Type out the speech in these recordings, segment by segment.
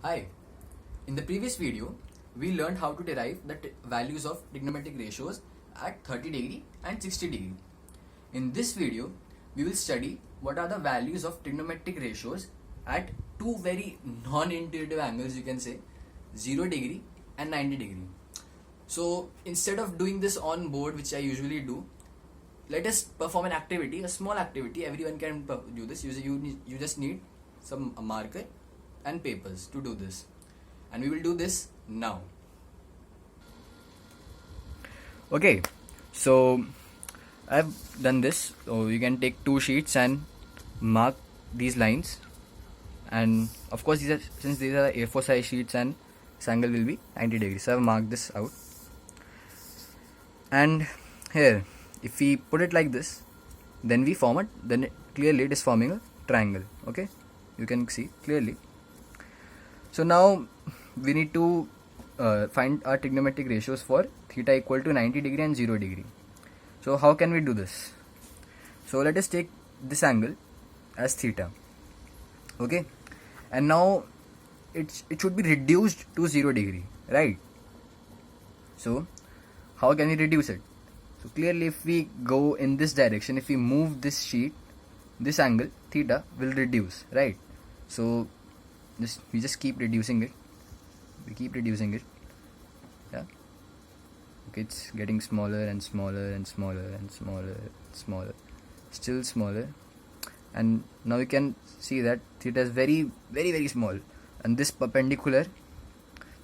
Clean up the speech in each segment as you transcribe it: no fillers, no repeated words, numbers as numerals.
Hi, in the previous video, we learned how to derive the values of trigonometric ratios at 30 degree and 60 degree. In this video, we will study what are the values of trigonometric ratios at two very non-intuitive angles, you can say 0 degree and 90 degree. So instead of doing this on board, which I usually do, let us perform an activity, a small activity. Everyone can do this. You just need some marker and papers to do this, and we will do this now. Okay, so I've done this. So you can take two sheets and mark these lines, and of course since these are A4 size sheets and this angle will be 90 degrees, so I've marked this out. And here, if we put it like this, then we form it, then clearly it is forming a triangle. Okay, you can see clearly. So now we need to find our trigonometric ratios for theta equal to 90 degree and 0 degree. So how can we do this? So let us take this angle as theta. Okay, and now it should be reduced to 0 degree, right? So how can we reduce it? So clearly, if we go in this direction, if we move this sheet, this angle theta will reduce, right? So we just keep reducing it. We keep reducing it. Yeah. Okay, it's getting smaller and smaller and smaller and smaller, smaller, still smaller. And now you can see that theta is very, very, very small. And this perpendicular,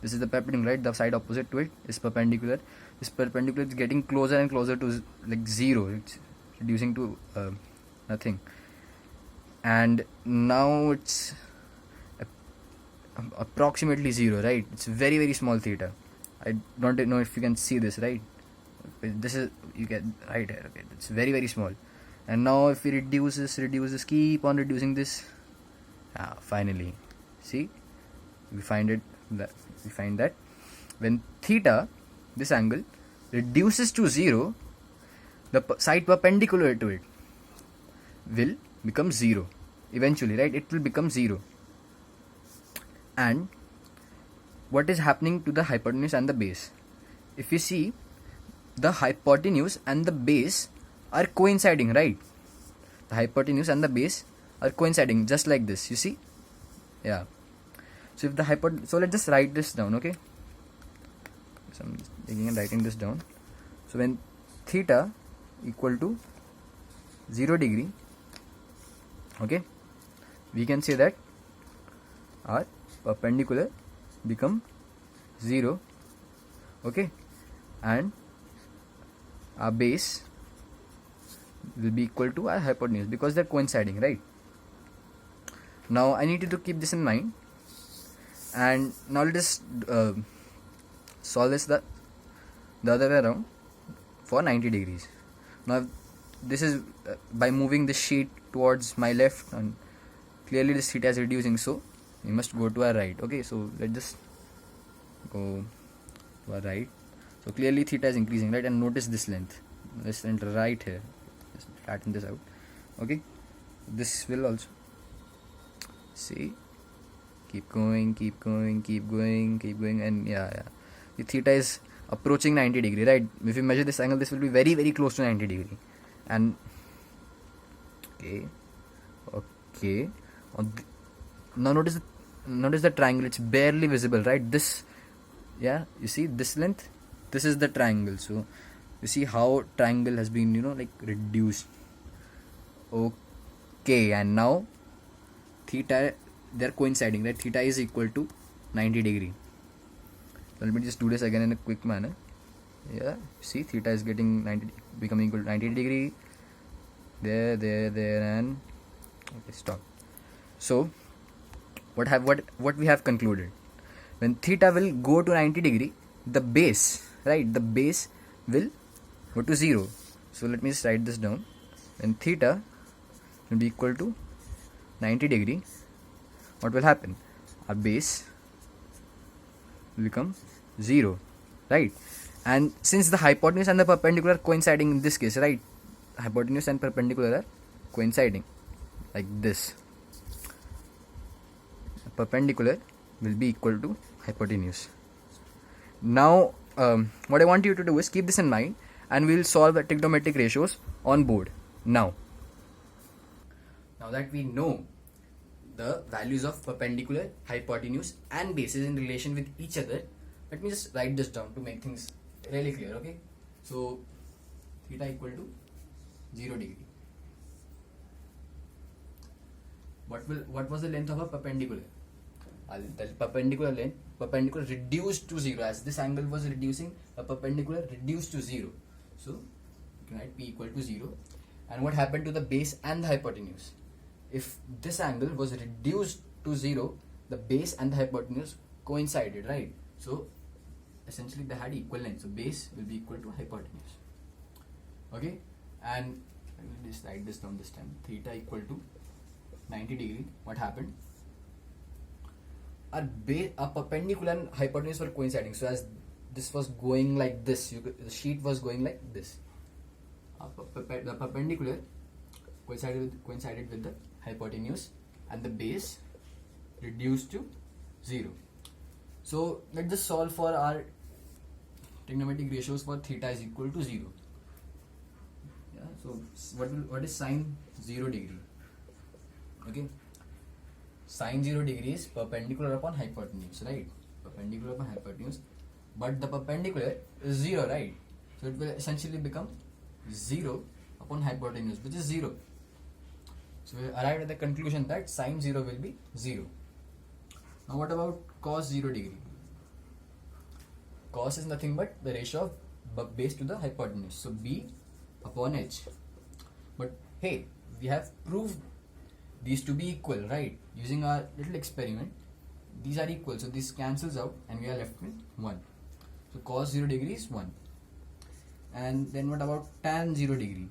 this is the perpendicular, right? The side opposite to it is perpendicular. This perpendicular is getting closer and closer to like 0. It's reducing to nothing. And now it's approximately 0, right? It's very, very small theta. I don't know if you can see this, right? This is, you get right here. Okay, it's very, very small. And now if we reduce this, keep on reducing this, finally, see, we find that when theta, this angle, reduces to 0, the side perpendicular to it will become 0 eventually, right? It will become 0. And what is happening to the hypotenuse and the base? If you see, the hypotenuse and the base are coinciding, right? The hypotenuse and the base are coinciding just like this, you see? Yeah. So if the so let's just write this down, okay? So I'm just taking and writing this down. So when theta equal to 0 degree, okay, we can say that our perpendicular become 0, okay, and our base will be equal to our hypotenuse because they're coinciding, right? Now I need you to keep this in mind, and now let us solve this the other way around for 90 degrees. Now this is by moving this sheet towards my left, and clearly this theta is reducing, so we must go to our right. Okay, so let's just go to our right. So clearly theta is increasing, right? And notice this length right here. Just flatten this out. Okay, this will also, see, keep going, and yeah. The theta is approaching 90 degree, right? If you measure this angle, this will be very, very close to 90 degree. And okay. Now notice the triangle. It's barely visible, right? This, yeah, you see this length. This is the triangle. So you see how triangle has been, like reduced. Okay, and now theta, they're coinciding, right? Theta is equal to 90 degree. So let me just do this again in a quick manner. Yeah, see, theta is becoming equal to 90 degree. There, and okay, stop. So what we have concluded, when theta will go to 90 degree, the base, right? The base will go to 0. So let me just write this down. When theta will be equal to 90 degree, what will happen? Our base will become 0, right? And since the hypotenuse and the perpendicular are coinciding in this case, right? Hypotenuse and perpendicular are coinciding like this. Perpendicular will be equal to hypotenuse. Now what I want you to do is keep this in mind, and we'll solve the trigonometric ratios on board. Now that we know the values of perpendicular, hypotenuse and bases in relation with each other, let me just write this down to make things really clear. Okay, so theta equal to 0 degree. What was the length of a perpendicular? The perpendicular length, perpendicular reduced to 0, as this angle was reducing, a perpendicular reduced to 0. So you can write P equal to 0. And what happened to the base and the hypotenuse? If this angle was reduced to 0, the base and the hypotenuse coincided, right? So essentially they had equal length. So base will be equal to hypotenuse. Okay, and I will just write this down this time. Theta equal to 90 degree. What happened? Our perpendicular and hypotenuse were coinciding. So as this was going like this, the sheet was going like this. The perpendicular coincided with the hypotenuse, and the base reduced to 0. So let's just solve for our trigonometric ratios for theta is equal to 0. Yeah. So what is sine 0 degree? Okay. Sine 0 degree is perpendicular upon hypotenuse, right? Perpendicular upon hypotenuse, but the perpendicular is 0, right? So it will essentially become 0 upon hypotenuse, which is 0. So we arrived at the conclusion that sine 0 will be 0. Now what about cos 0 degree? Cos is nothing but the ratio of base to the hypotenuse, so b upon h. But hey, we have proved these to be equal, right? Using our little experiment, these are equal, so this cancels out and we are left with 1. So cos 0 degree is 1. And then what about tan 0 degree?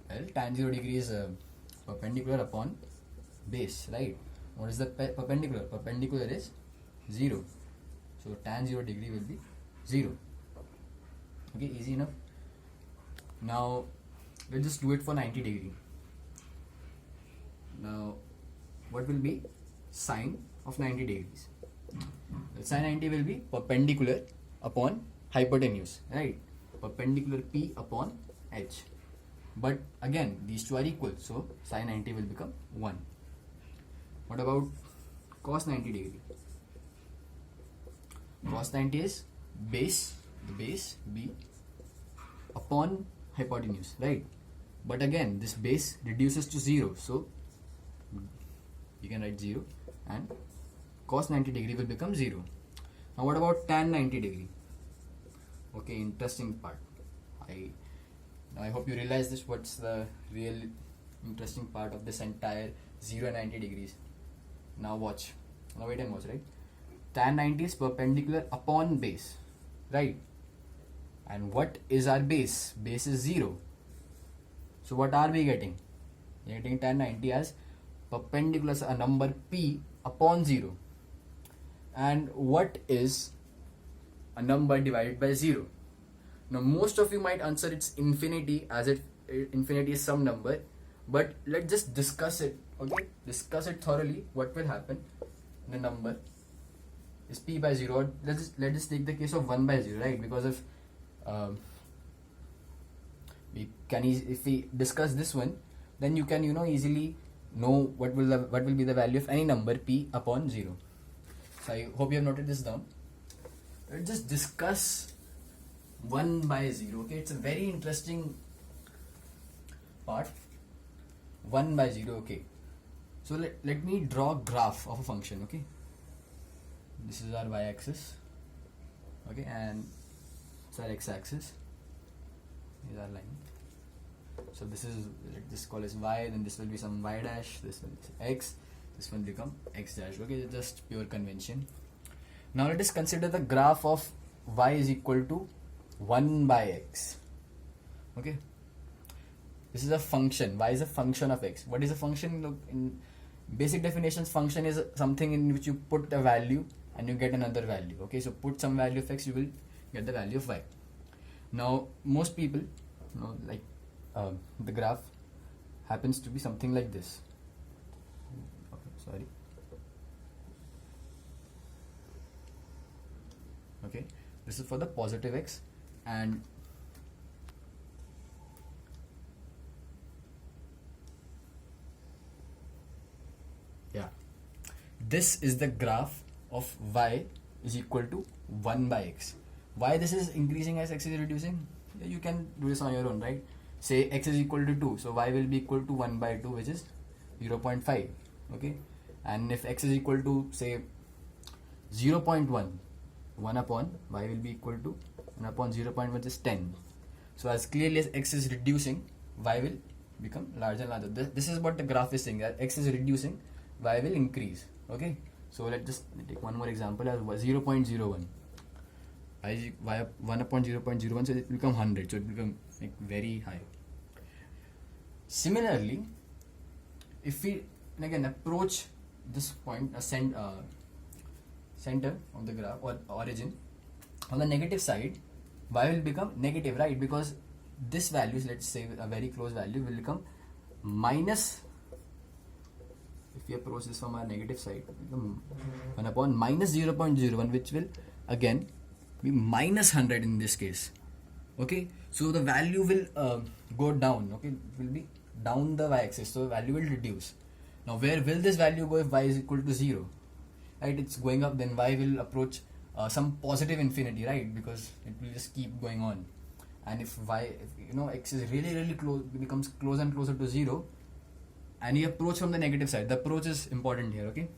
Well, tan 0 degree is perpendicular upon base, right? What is the perpendicular? Perpendicular is 0. So tan 0 degree will be 0. Okay, easy enough. Now let's just do it for 90 degree. Now what will be sine of 90 degrees? The sine 90 will be perpendicular upon hypotenuse, right? Perpendicular P upon H. But again, these two are equal, so sine 90 will become 1. What about cos 90 degree? Cos 90 is base, the base B upon hypotenuse, right? But again, this base reduces to 0, so you can write 0, and cos 90 degree will become 0. Now what about tan 90 degree? Okay, interesting part. I hope you realize this. What's the real interesting part of this entire 0 and 90 degrees? Now watch. Now wait and watch, right? Tan 90 is perpendicular upon base, right? And what is our base? Base is 0. So what are we getting? We are getting tan 90 as perpendicular, a number P upon 0. And what is a number divided by 0? Now most of you might answer it's infinity, as infinity is some number, but let's just discuss it. Okay, discuss it thoroughly. What will happen? The number is P by 0. Or let's just take the case of 1 by 0, right? Because if if we discuss this one, then you can easily know what will be the value of any number P upon 0. So I hope you have noted this down. Let's just discuss 1 by 0. Okay, it's a very interesting part. 1 by 0. Okay, so let me draw a graph of a function. Okay, this is our y-axis. Okay, and it's our x-axis. Is our line. So this is, let this call as y, then this will be some y dash, this one is x, this one become x dash. Okay, just pure convention. Now let us consider the graph of y is equal to 1 by x. Okay, this is a function. Y is a function of x. What is a function? Look, in basic definitions, function is something in which you put a value and you get another value. Okay, so put some value of x, you will get the value of y. Now most people like the graph happens to be something like this. Okay, sorry. Okay, this is for the positive x, and yeah, this is the graph of y is equal to 1 by x. Why this is increasing as x is reducing? Yeah, you can do this on your own, right? Say x is equal to 2, so y will be equal to 1 by 2, which is 0.5. Okay, and if x is equal to say 0.1, 1 upon y will be equal to 1 upon 0.1, which is 10. So as clearly as x is reducing, y will become larger and larger. This is what the graph is saying, that x is reducing, y will increase. Okay, so let's just take one more example as 0.01. y 1 upon 0.01, so it will become 100, so it will become like very high. Similarly, if we again approach this point, center of the graph or origin, on the negative side, y will become negative, right? Because this value, let's say a very close value, will become minus. If we approach this from our negative side, it will become 1 upon minus 0.01, which will again be minus 100 in this case. Okay, so the value will go down. Okay, it will be down the y-axis, so value will reduce. Now where will this value go if y is equal to 0? Right, it's going up, then y will approach some positive infinity, right? Because it will just keep going on. And if x is really close, becomes closer and closer to 0, and you approach from the negative side, the approach is important here. Okay,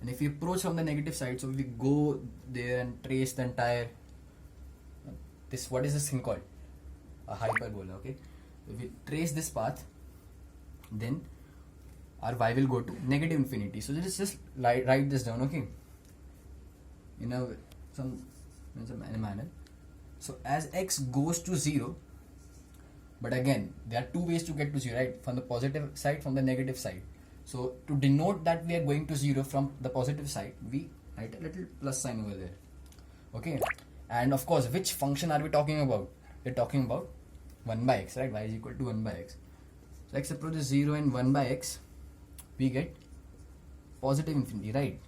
and if you approach from the negative side, so we go there and trace the entire what is this thing called? A hyperbola. Okay, if we trace this path, then our y will go to negative infinity. So let's just write this down. Okay, in a manner. So as x goes to 0, but again there are two ways to get to 0, right? From the positive side, from the negative side. So to denote that we are going to 0 from the positive side, we write a little plus sign over there. Okay, and of course, which function are we talking about? We're talking about 1 by x, right? Y is equal to 1 by x. So x approaches 0 and 1 by x, we get positive infinity, right?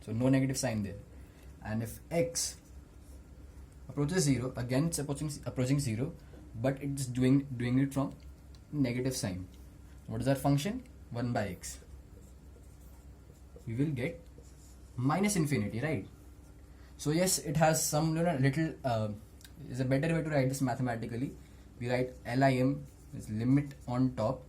So no negative sign there. And if x approaches 0, again it's approaching 0, but it's doing it from negative sign. What is our function? 1 by x. We will get minus infinity, right? So yes, it has some little is a better way to write this mathematically. We write LIM is limit on top,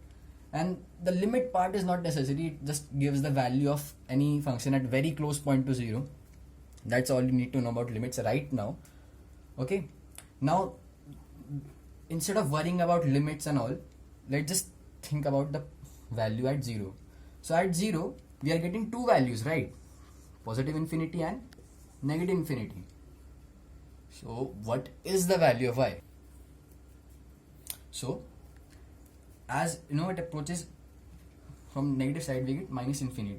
and the limit part is not necessary. It just gives the value of any function at very close point to 0. That's all you need to know about limits right now. Okay, now instead of worrying about limits and all, let's just think about the value at 0. So at 0, we are getting two values, right? Positive infinity and negative infinity. So what is the value of y? So as it approaches from negative side, we get minus infinity.